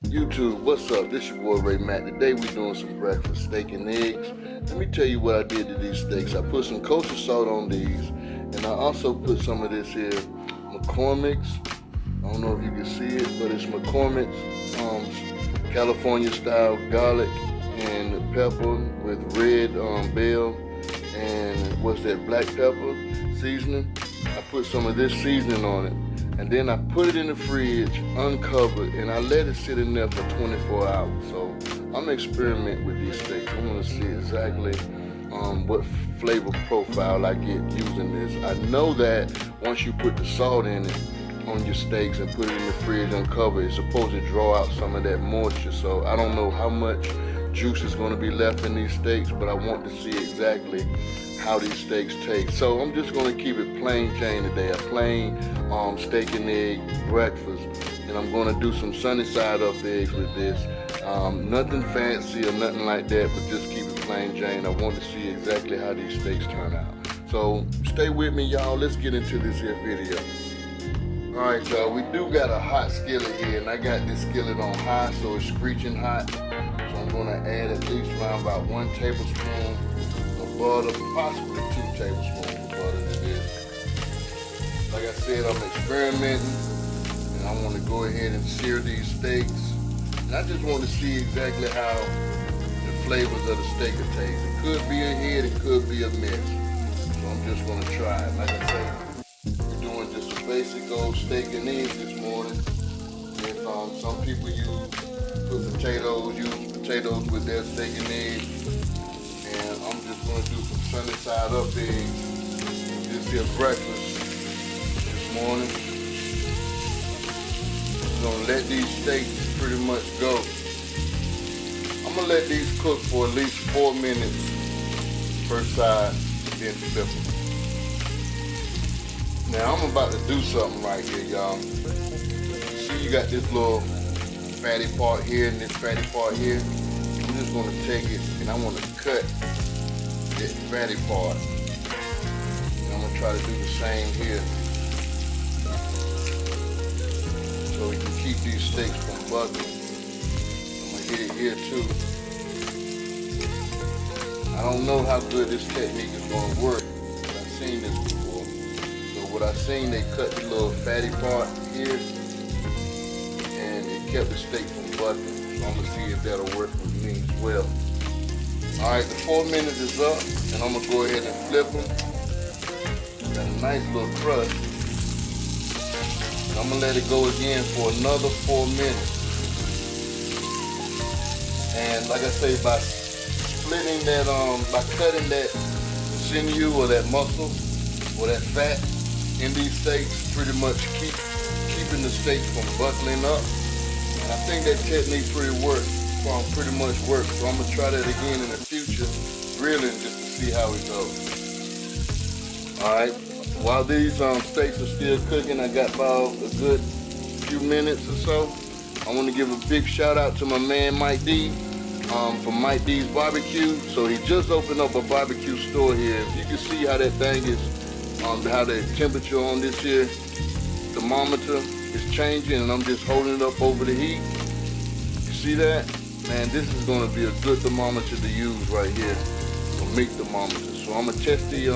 YouTube, what's up? This your boy Ray Mack. Today we doing some breakfast steak and eggs. Let me tell you what I did to these steaks. I put some kosher salt on these, and I also put some of this here McCormick's. I don't know if you can see it, but it's McCormick's California style garlic and pepper with red bell and what's that, black pepper seasoning. I put some of this seasoning on it, and then I put it in the fridge uncovered, and I let it sit in there for 24 hours. So I'm experimenting with these steaks. I want to see exactly what flavor profile I get using this. I know that once you put the salt in it on your steaks and put it in the fridge uncovered, it's supposed to draw out some of that moisture. So I don't know how much juice is going to be left in these steaks, but I want to see exactly how these steaks taste. So I'm just going to keep it plain Jane today, a plain steak and egg breakfast, and I'm going to do some sunny side up eggs with this. Nothing fancy or nothing like that, but just keep it plain Jane. I want to see exactly how these steaks turn out. So stay with me, y'all. Let's get into this here video. Alright, y'all, we do got a hot skillet here, and I got this skillet on high, so it's screeching hot. So I'm going to add at least around about 1 tablespoon of butter, possibly 2 tablespoons of butter to this. Like I said, I'm experimenting, and I want to go ahead and sear these steaks. And I just want to see exactly how the flavors of the steak will taste. It could be a hit, it could be a miss. So I'm just going to try it. Like I said, we're doing just a basic old steak and eggs this morning. If some people use potatoes with their steak and eggs, and I'm just going to do some sunny side up eggs. This here breakfast this morning. I'm going to let these steaks pretty much go. I'm going to let these cook for at least 4 minutes per side, then flip them. Now I'm about to do something right here, y'all. See, you got this little fatty part here and this fatty part here. I'm just going to take it and I want to cut this fatty part. And I'm going to try to do the same here, so we can keep these steaks from buckling. I'm going to hit it here too. I don't know how good this technique is going to work, but I've seen this before. So what I've seen, they cut the little fatty part here, and it kept the steak from buckling. So I'm going to see if that'll work with me as well. Alright, the 4 minutes is up, and I'm going to go ahead and flip them. Got a nice little crust. And I'm going to let it go again for another 4 minutes. And like I say, by splitting that, by cutting that sinew or that muscle or that fat in these steaks, pretty much keeping the steaks from buckling up. And I think that technique pretty much works. So I'm gonna try that again in the future, grilling, just to see how it goes. All right. While these steaks are still cooking, I got about a good few minutes or so. I want to give a big shout out to my man Mike D from Mike D's Barbecue. So he just opened up a barbecue store here. If you can see how that thing is, how the temperature on this here thermometer is changing, and I'm just holding it up over the heat. You see that? Man, this is going to be a good thermometer to use right here, a meat thermometer. So I'm going to test the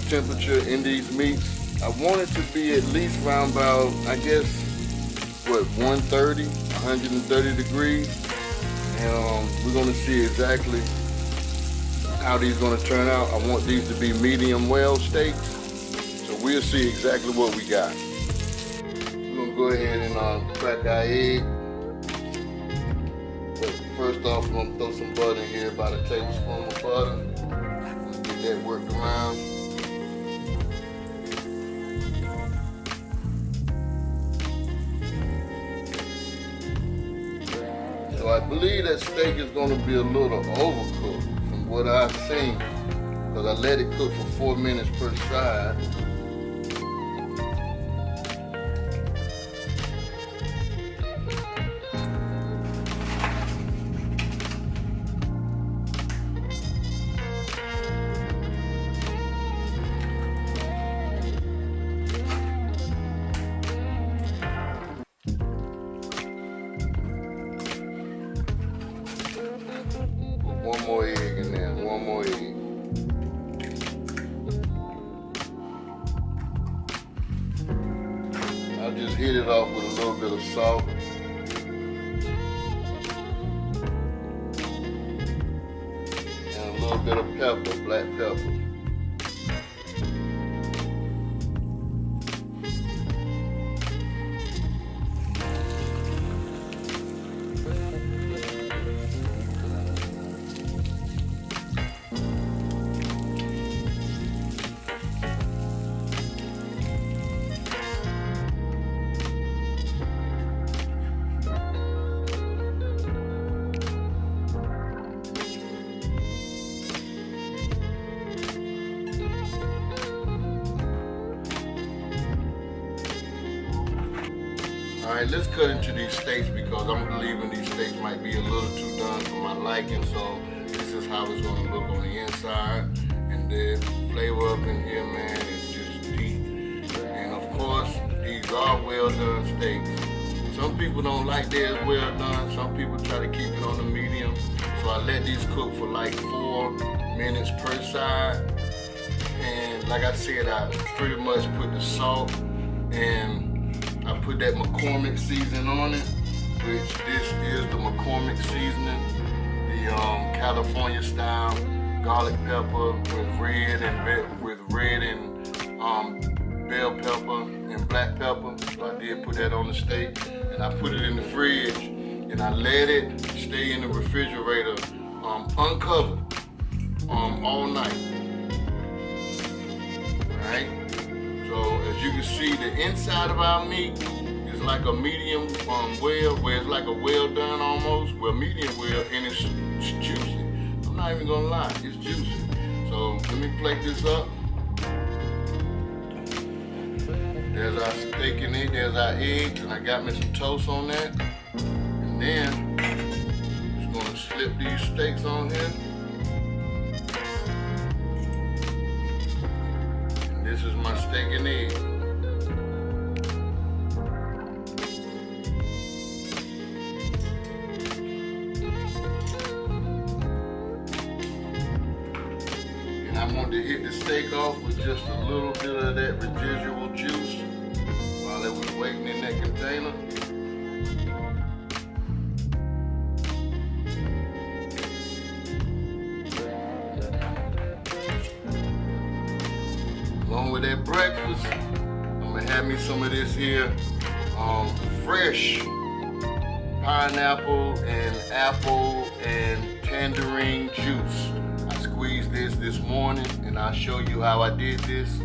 temperature in these meats. I want it to be at least around about, I guess, what, 130 degrees. And we're going to see exactly how these are going to turn out. I want these to be medium well steaks. So we'll see exactly what we got. We're going to go ahead and crack our egg. But first off, we're going to throw some butter in here, about a tablespoon of butter. Get that worked around. So I believe that steak is going to be a little overcooked from what I've seen, because I let it cook for 4 minutes per side. One more egg in there, one more egg. I'll just hit it off with a little bit of salt. And a little bit of pepper, black pepper. Alright, let's cut into these steaks because I'm believing these steaks might be a little too done for my liking. So this is how it's going to look on the inside. And the flavor up in here, man, is just deep. And of course, these are well done steaks. Some people don't like theirs well done. Some people try to keep it on the medium. So I let these cook for like 4 minutes per side. And like I said, I pretty much put the salt and I put that McCormick seasoning on it, which this is the McCormick seasoning, the California style garlic pepper with red and bell pepper and black pepper. So I did put that on the steak, and I put it in the fridge, and I let it stay in the refrigerator uncovered all night. All right. So as you can see, the inside of our meat is like a medium well, where it's like a well done almost, well medium well, and it's juicy. I'm not even gonna lie, it's juicy. So let me plate this up. There's our steak in it, there's our eggs, and I got me some toast on that. And then just gonna slip these steaks on here. This is my steak and egg. And I want to hit the steak off with just a little bit of that residual juice while it was waiting in that container. Along with that breakfast, I'm gonna have me some of this here fresh pineapple and apple and tangerine juice. I squeezed this morning, and I'll show you how I did this.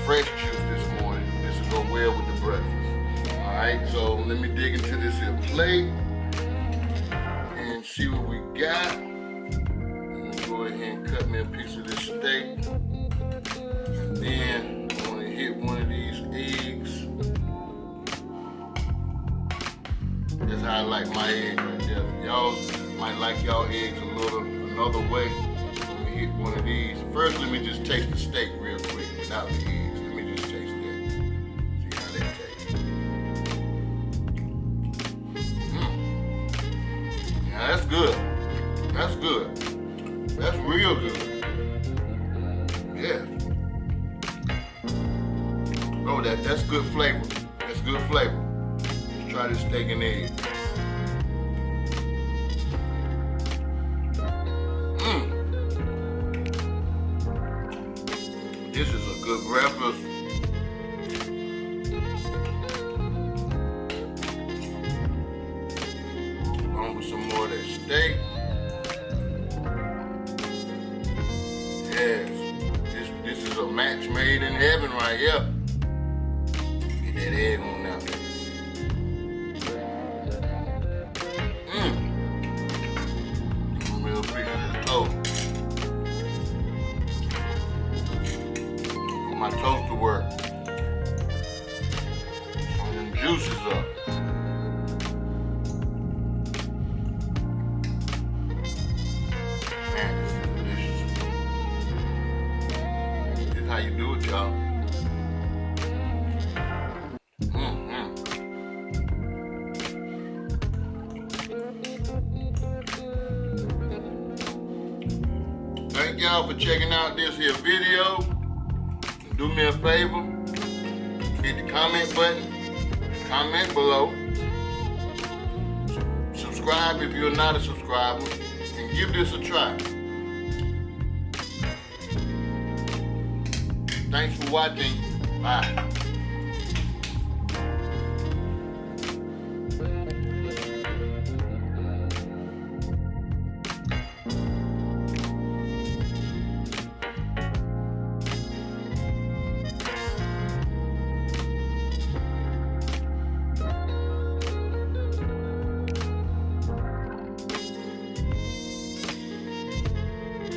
Fresh juice this morning. This will go well with the breakfast. All right, so let me dig into this here plate and see what we got. Let me go ahead and cut me a piece of this steak. Then I'm gonna hit one of these eggs. That's how I like my eggs right there. Y'all might like y'all eggs another way. Let me hit one of these. First, let me just taste the steak real quick without the eggs. Let me just taste that. See how that tastes. Yeah, that's good. That's good. That's real good. Yeah. Oh, that's good flavor. That's good flavor. Let's try this steak and egg. This is a good breakfast. Along with some more of that steak. Yes, this is a match made in heaven right here. Get that egg on now. I'm real appreciative of this toast. Put my toast to work. Some of them juices up. Man, this is delicious. This is how you do it, y'all. Thank y'all for checking out this here video. Do me a favor, hit the comment button, comment below, subscribe if you're not a subscriber, and give this a try. Thanks for watching. Bye.